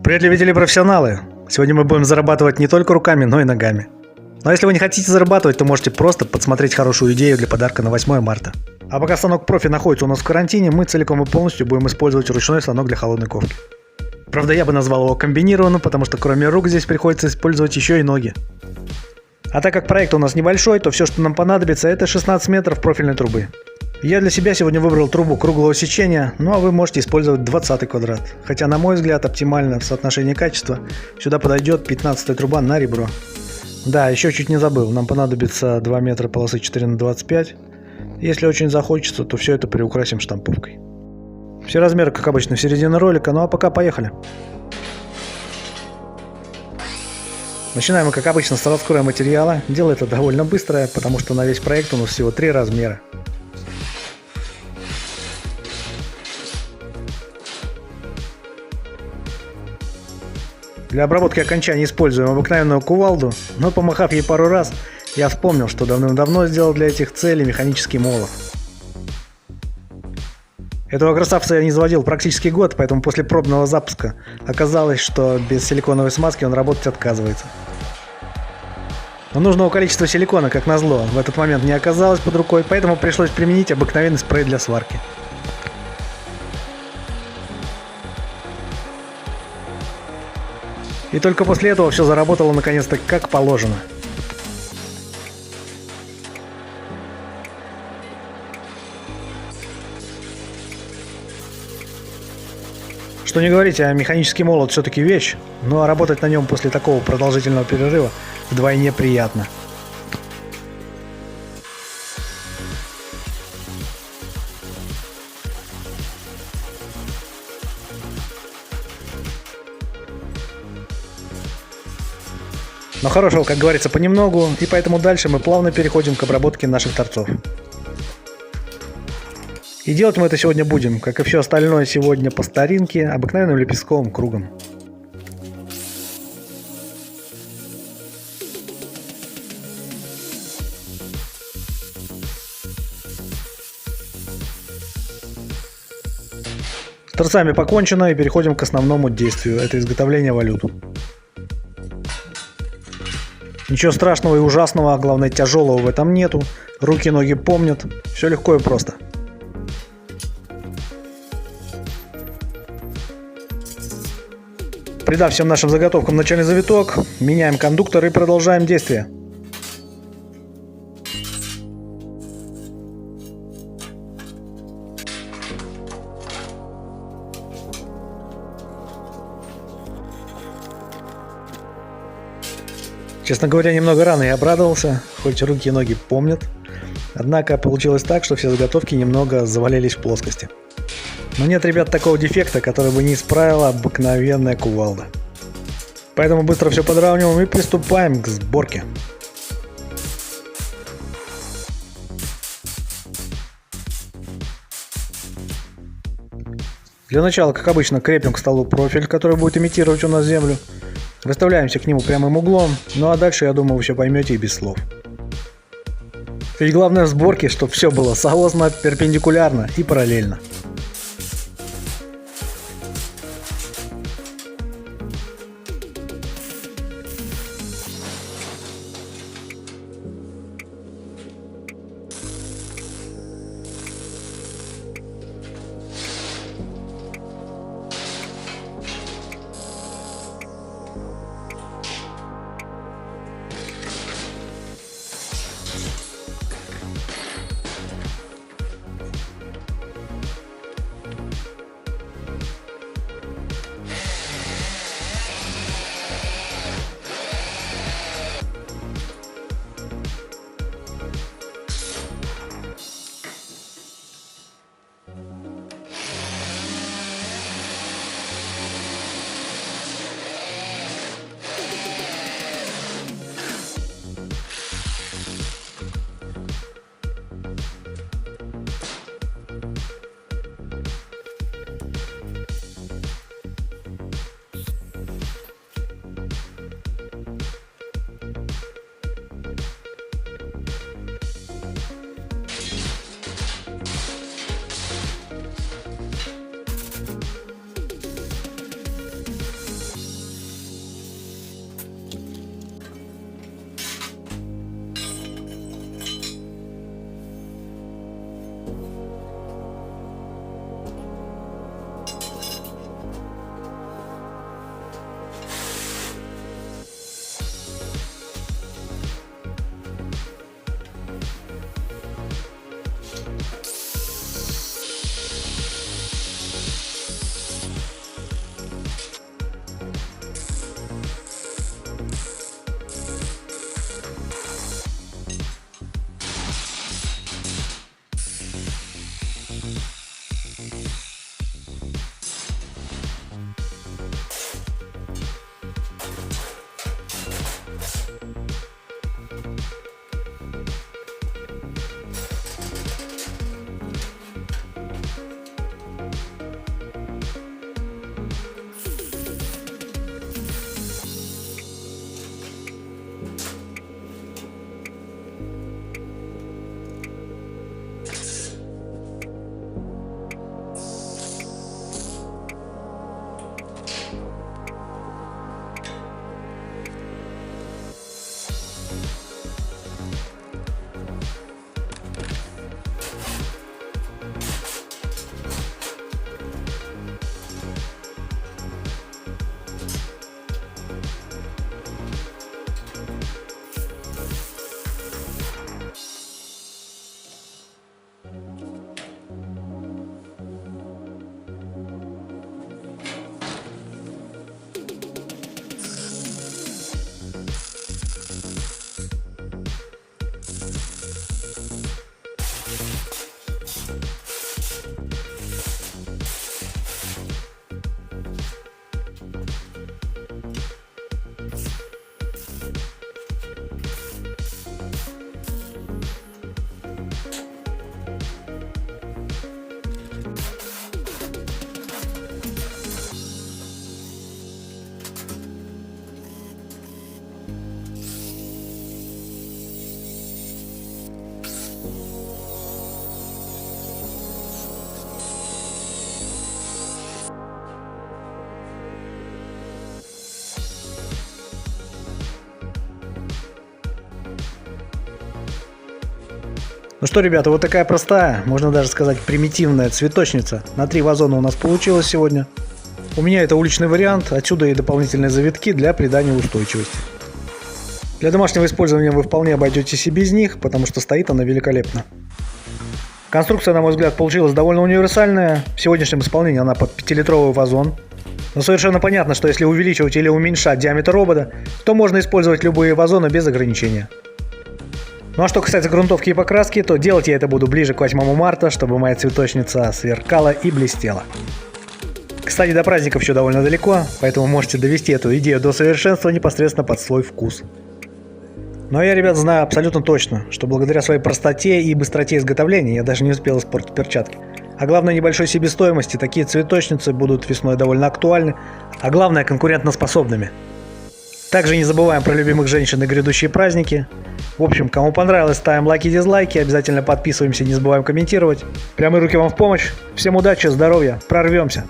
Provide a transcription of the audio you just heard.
Привет, любители-профессионалы! Сегодня мы будем зарабатывать не только руками, но и ногами. Но если вы не хотите зарабатывать, то можете просто подсмотреть хорошую идею для подарка на 8 марта. А пока станок профи находится у нас в карантине, мы целиком и полностью будем использовать ручной станок для холодной ковки. Правда, я бы назвал его комбинированным, потому что кроме рук здесь приходится использовать еще и ноги. А так как проект у нас небольшой, то все, что нам понадобится, это 16 метров профильной трубы. Я для себя сегодня выбрал трубу круглого сечения, ну а вы можете использовать 20 квадрат. Хотя, на мой взгляд, оптимально в соотношении качества сюда подойдет 15 труба на ребро. Да, еще чуть не забыл, нам понадобится 2 метра полосы 4 на 25. Если очень захочется, то все это приукрасим штамповкой. Все размеры, как обычно, в середине ролика, ну а пока поехали. Начинаем мы, как обычно, с раскроя материала. Дело это довольно быстрое, потому что на весь проект у нас всего 3 размера. Для обработки окончаний используем обыкновенную кувалду, но помахав ей пару раз, я вспомнил, что давным-давно сделал для этих целей механический молот. Этого красавца я не заводил практически год, поэтому после пробного запуска оказалось, что без силиконовой смазки он работать отказывается. Но нужного количества силикона, как назло, в этот момент не оказалось под рукой, поэтому пришлось применить обыкновенный спрей для сварки. И только после этого все заработало наконец-то как положено. Что не говорите, а механический молот все-таки вещь, но работать на нем после такого продолжительного перерыва вдвойне приятно. Но хорошего, как говорится, понемногу, и поэтому дальше мы плавно переходим к обработке наших торцов. И делать мы это сегодня будем, как и все остальное сегодня по старинке, обыкновенным лепестковым кругом. С торцами покончено, и переходим к основному действию, это изготовление валют. Ничего страшного и ужасного, а главное тяжелого в этом нету. Руки и ноги помнят. Все легко и просто. Придав всем нашим заготовкам начальный завиток, меняем кондуктор и продолжаем действие. Честно говоря, немного рано я обрадовался, хоть руки и ноги помнят. Однако получилось так, что все заготовки немного завалились в плоскости. Но нет, ребят, такого дефекта, который бы не исправила обыкновенная кувалда. Поэтому быстро все подравниваем и приступаем к сборке. Для начала, как обычно, крепим к столу профиль, который будет имитировать у нас землю. Выставляемся к нему прямым углом, ну а дальше, я думаю, вы все поймете и без слов. Ведь главное в сборке, чтобы все было соосно, перпендикулярно и параллельно. Ну что, ребята, вот такая простая, можно даже сказать примитивная цветочница на 3 вазона у нас получилась сегодня. У меня это уличный вариант, отсюда и дополнительные завитки для придания устойчивости. Для домашнего использования вы вполне обойдетесь и без них, потому что стоит она великолепно. Конструкция, на мой взгляд, получилась довольно универсальная. В сегодняшнем исполнении она под 5-литровый вазон. Но совершенно понятно, что если увеличивать или уменьшать диаметр робота, то можно использовать любые вазоны без ограничения. Ну а что касается грунтовки и покраски, то делать я это буду ближе к 8 марта, чтобы моя цветочница сверкала и блестела. Кстати, до праздников еще довольно далеко, поэтому можете довести эту идею до совершенства непосредственно под свой вкус. Но я, ребят, знаю абсолютно точно, что благодаря своей простоте и быстроте изготовления я даже не успел испортить перчатки. А главное, небольшой себестоимости такие цветочницы будут весной довольно актуальны, а главное, конкурентоспособными. Также не забываем про любимых женщин и грядущие праздники. В общем, кому понравилось, ставим лайки и дизлайки, обязательно подписываемся, не забываем комментировать. Прямые руки вам в помощь. Всем удачи, здоровья, прорвемся!